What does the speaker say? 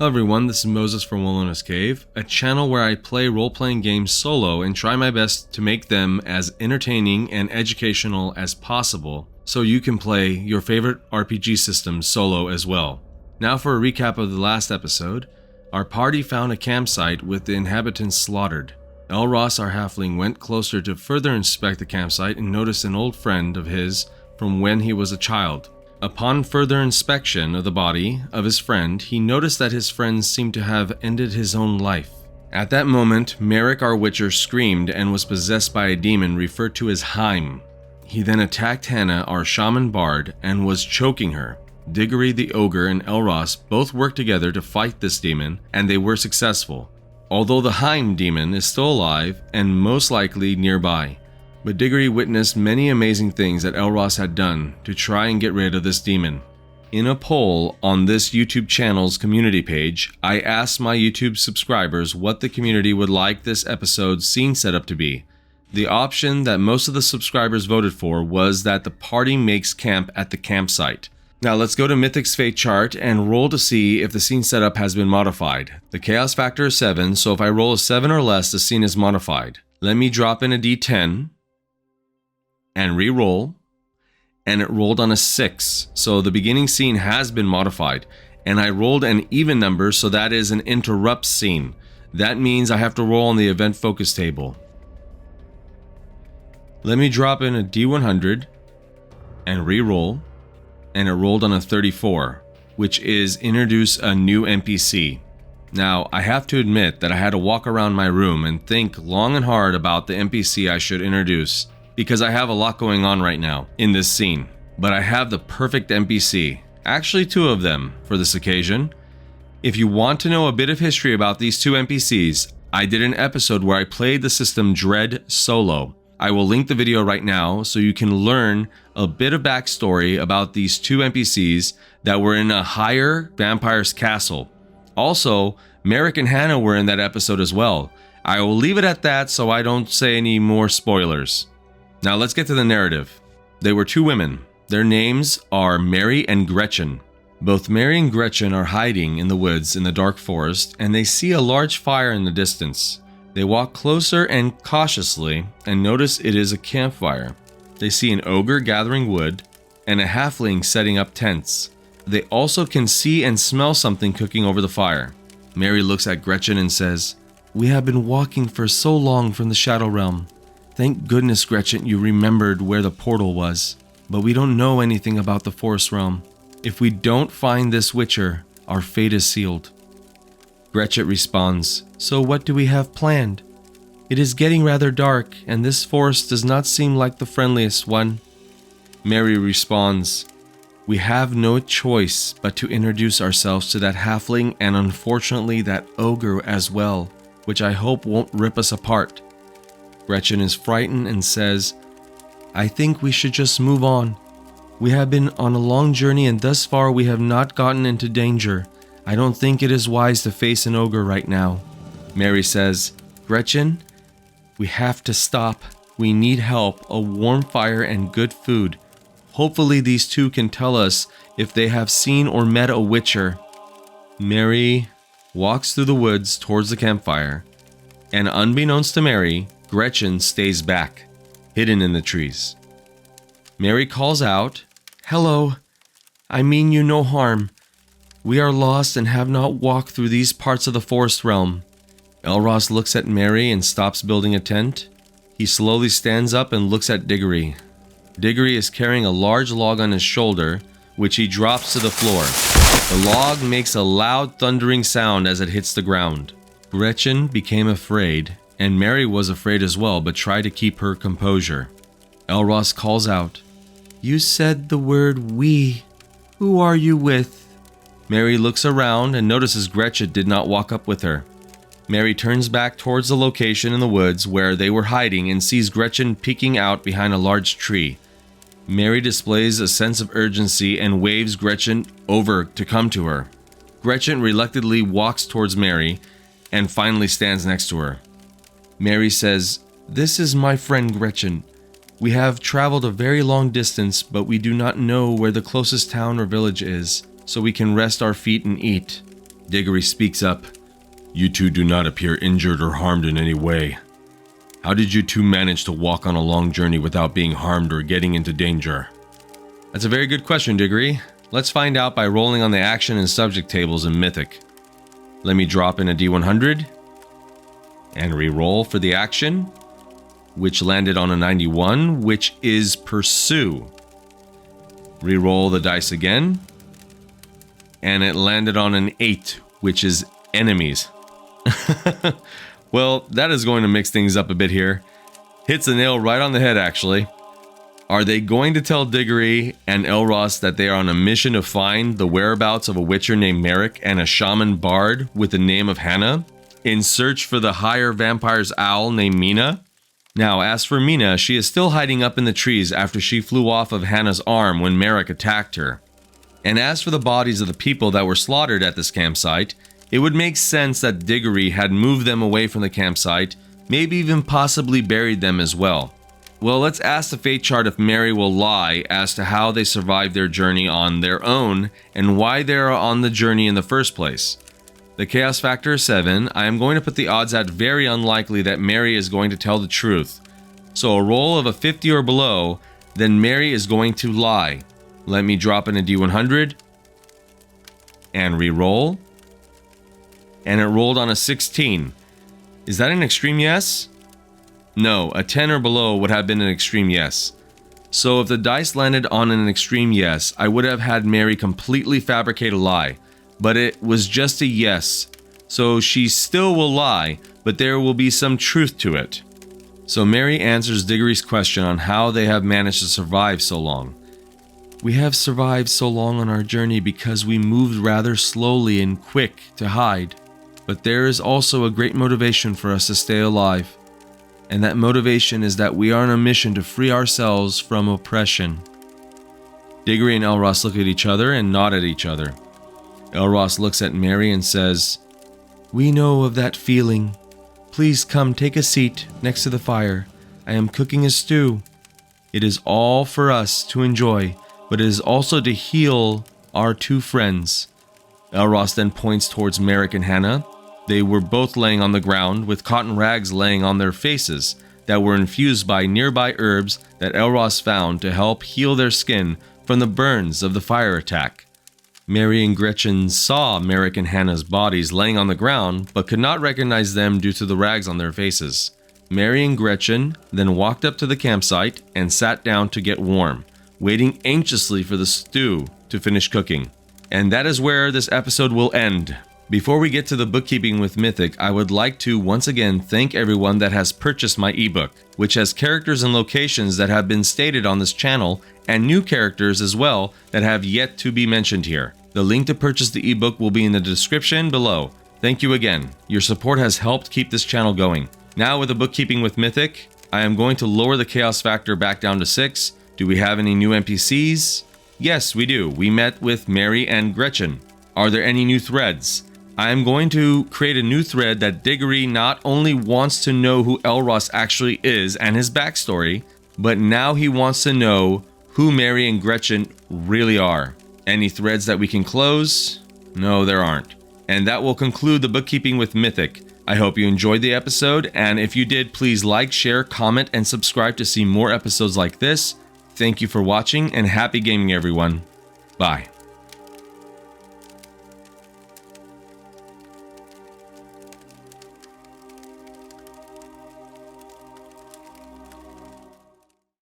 Hello everyone, this is Moses from Wilona's Cave, a channel where I play role-playing games solo and try my best to make them as entertaining and educational as possible so you can play your favorite RPG systems solo as well. Now for a recap of the last episode, our party found a campsite with the inhabitants slaughtered. Elros, our halfling, went closer to further inspect the campsite and noticed an old friend of his from when he was a child. Upon further inspection of the body of his friend, he noticed that his friend seemed to have ended his own life. At that moment, Merrick our Witcher screamed and was possessed by a demon referred to as Heim. He then attacked Hannah, our shaman bard, and was choking her. Diggory the ogre and Elros both worked together to fight this demon, and they were successful. Although the Heim demon is still alive and most likely nearby. But Diggory witnessed many amazing things that Elros had done to try and get rid of this demon. In a poll on this YouTube channel's community page, I asked my YouTube subscribers what the community would like this episode's scene setup to be. The option that most of the subscribers voted for was that the party makes camp at the campsite. Now let's go to Mythic's fate chart and roll to see if the scene setup has been modified. The chaos factor is 7, so if I roll a 7 or less, the scene is modified. Let me drop in a d10. And re-roll, and it rolled on a 6, so the beginning scene has been modified, and I rolled an even number, so that is an interrupt scene. That means I have to roll on the event focus table. Let me drop in a d100 and re-roll, and it rolled on a 34, which is introduce a new NPC. Now, I have to admit that I had to walk around my room and think long and hard about the NPC I should introduce, because I have a lot going on right now in this scene. But I have the perfect NPC, actually 2 of them, for this occasion. If you want to know a bit of history about these 2 NPCs, I did an episode where I played the system Dread solo. I will link the video right now so you can learn a bit of backstory about these 2 NPCs that were in a higher vampire's castle. Also, Merrick and Hannah were in that episode as well. I will leave it at that so I don't say any more spoilers. Now let's get to the narrative. They were 2 women. Their names are Mary and Gretchen. Both Mary and Gretchen are hiding in the woods in the dark forest, and they see a large fire in the distance. They walk closer and cautiously and notice it is a campfire. They see an ogre gathering wood and a halfling setting up tents. They also can see and smell something cooking over the fire. Mary looks at Gretchen and says, "We have been walking for so long from the Shadow Realm. Thank goodness, Gretchen, you remembered where the portal was. But we don't know anything about the Forest Realm. If we don't find this Witcher, our fate is sealed." Gretchen responds, "So what do we have planned? It is getting rather dark, and this forest does not seem like the friendliest one." Mary responds, "We have no choice but to introduce ourselves to that halfling and unfortunately that ogre as well, which I hope won't rip us apart." Gretchen is frightened and says, "I think we should just move on. We have been on a long journey and thus far we have not gotten into danger. I don't think it is wise to face an ogre right now." Mary says, "Gretchen, we have to stop. We need help, a warm fire and good food. Hopefully these 2 can tell us if they have seen or met a Witcher." Mary walks through the woods towards the campfire, and unbeknownst to Mary, Gretchen stays back, hidden in the trees. Mary calls out, "Hello, I mean you no harm. We are lost and have not walked through these parts of the Forest Realm." Elros looks at Mary and stops building a tent. He slowly stands up and looks at Diggory. Diggory is carrying a large log on his shoulder, which he drops to the floor. The log makes a loud thundering sound as it hits the ground. Gretchen became afraid, and Mary was afraid as well, but tried to keep her composure. Elros calls out, "You said the word we. Who are you with?" Mary looks around and notices Gretchen did not walk up with her. Mary turns back towards the location in the woods where they were hiding and sees Gretchen peeking out behind a large tree. Mary displays a sense of urgency and waves Gretchen over to come to her. Gretchen reluctantly walks towards Mary and finally stands next to her. Mary says, "This is my friend Gretchen. We have traveled a very long distance, but we do not know where the closest town or village is, so we can rest our feet and eat. Diggory speaks up. You two do not appear injured or harmed in any way. How did you two manage to walk on a long journey without being harmed or getting into danger? That's a very good question, Diggory. Let's find out by rolling on the action and subject tables in Mythic. Let me drop in a D100 and re-roll for the action, which landed on a 91, which is Pursue. Re-roll the dice again, and it landed on an 8, which is Enemies. Well, that is going to mix things up a bit here. Hits the nail right on the head, actually. Are they going to tell Diggory and Elros that they are on a mission to find the whereabouts of a witcher named Merrick and a shaman bard with the name of Hannah, in search for the higher vampire's owl named Mina? Now, as for Mina, she is still hiding up in the trees after she flew off of Hannah's arm when Merrick attacked her. And as for the bodies of the people that were slaughtered at this campsite, it would make sense that Diggory had moved them away from the campsite, maybe even possibly buried them as well. Well, let's ask the fate chart if Mary will lie as to how they survived their journey on their own and why they are on the journey in the first place. The chaos factor is 7. I am going to put the odds at very unlikely that Mary is going to tell the truth. So a roll of a 50 or below, then Mary is going to lie. Let me drop in a D100 and re-roll. And it rolled on a 16. Is that an extreme yes? No, a 10 or below would have been an extreme yes. So if the dice landed on an extreme yes, I would have had Mary completely fabricate a lie. But it was just a yes. So she still will lie, but there will be some truth to it. So Mary answers Diggory's question on how they have managed to survive so long. We have survived so long on our journey because we moved rather slowly and quick to hide. But there is also a great motivation for us to stay alive. And that motivation is that we are on a mission to free ourselves from oppression. Diggory and Elros look at each other and nod at each other. Elros looks at Mary and says, We know of that feeling. Please come take a seat next to the fire. I am cooking a stew. It is all for us to enjoy, but it is also to heal our two friends. Elros then points towards Merrick and Hannah. They were both laying on the ground with cotton rags laying on their faces that were infused by nearby herbs that Elros found to help heal their skin from the burns of the fire attack. Mary and Gretchen saw Merrick and Hannah's bodies laying on the ground but could not recognize them due to the rags on their faces. Mary and Gretchen then walked up to the campsite and sat down to get warm, waiting anxiously for the stew to finish cooking. And that is where this episode will end. Before we get to the bookkeeping with Mythic, I would like to once again thank everyone that has purchased my ebook, which has characters and locations that have been stated on this channel, and new characters as well that have yet to be mentioned here. The link to purchase the ebook will be in the description below. Thank you again. Your support has helped keep this channel going. Now with the bookkeeping with Mythic, I am going to lower the chaos factor back down to 6. Do we have any new NPCs? Yes, we do. We met with Mary and Gretchen. Are there any new threads? I am going to create a new thread that Diggory not only wants to know who Elros actually is and his backstory, but now he wants to know who Mary and Gretchen really are. Any threads that we can close? No, there aren't. And that will conclude the bookkeeping with Mythic. I hope you enjoyed the episode, and if you did, please like, share, comment, and subscribe to see more episodes like this. Thank you for watching, and happy gaming, everyone. Bye.